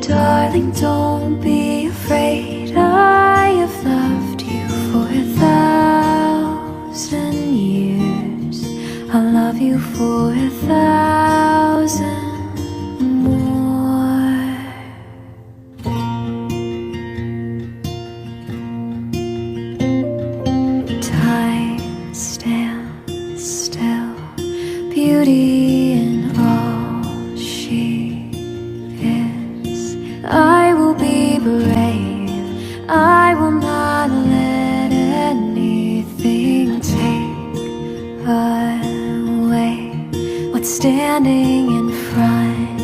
darling, don't be afraid. I have loved you for 1,000 years. I'll love you for 1,000 more. Time stands still, beauty in all she is. I will be brave, I will not let anything take away what's standing in front